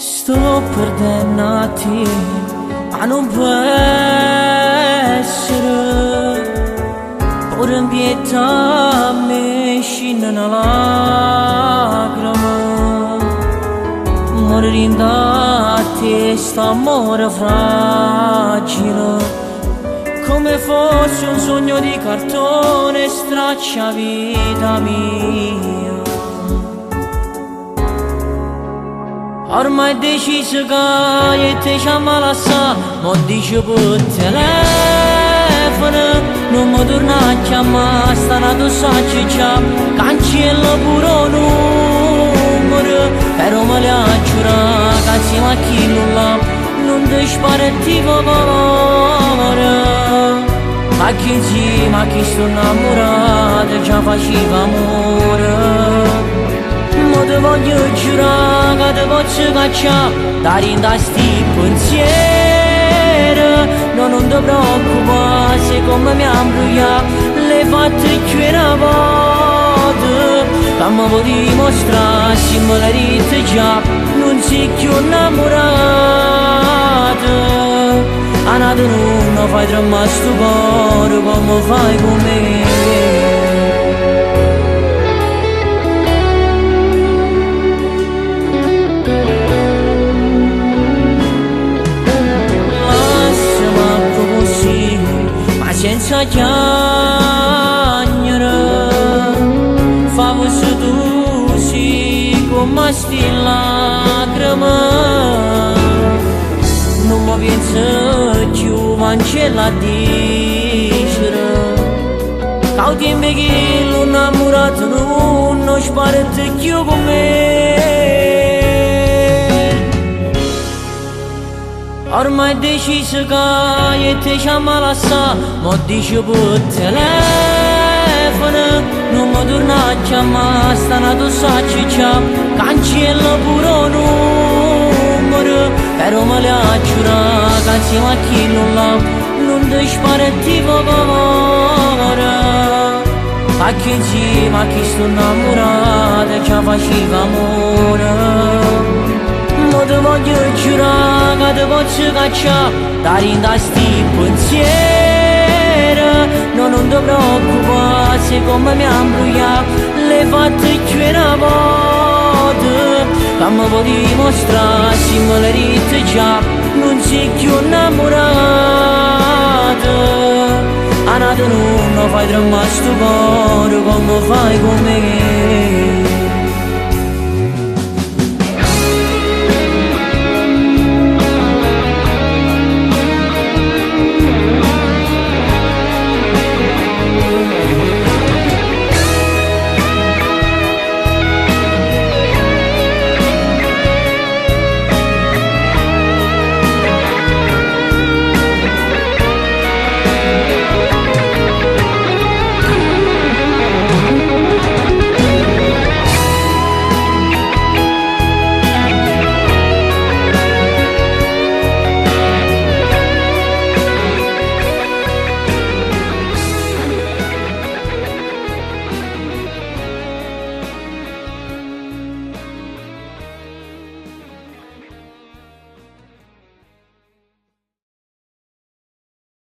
Sto perdendo a te, ma non può essere. Ora in pietà mi scende una lacrima. Morire da te sta amore fragile, come fosse un sogno di cartone, straccia vita mia. Ormai deciso che te chiama la sa, ma dice per telefono, non mi torna a chiamare, sta nato sacci già, cancella pure un numero, però me le ha giurato, che insieme a chi non ti sparetti parole. Ma chi insieme a chi sto innamorato già faceva amore. Ma ti voglio giurare che ti posso cacciare da rinda sti pensieri. No, non ti preoccupare se come mi imbrogliato le fatte più una volta, che mi vuoi dimostrare se me la rite già non sei più innamorato. A nato non fai tremare sto cuore come fai con me. Senza chiagnere, favo se tu si come sti lacrime. Non mi penso più, ma c'è la dicere. Cauti in che l'innamorato non sparate più con me. Ormai deciso che te chiama la sa, ma dice per telefono, non mi torna a chiamare, sta nato sacci già, cancella pure un numero, però me le ha giurato, che insieme a chi non ti sparetti parole. A chi insieme a chi sto innamorato già faceva amore. Ma ti voglio giurare che ti posso cacciare da rinda sti pensieri. No, non ti preoccupare se come mi imbrogliato le fatte più una volta, che mi vuoi dimostrare se me la rite già non sei più innamorato. A nato non fai tremare sto cuore come fai con me.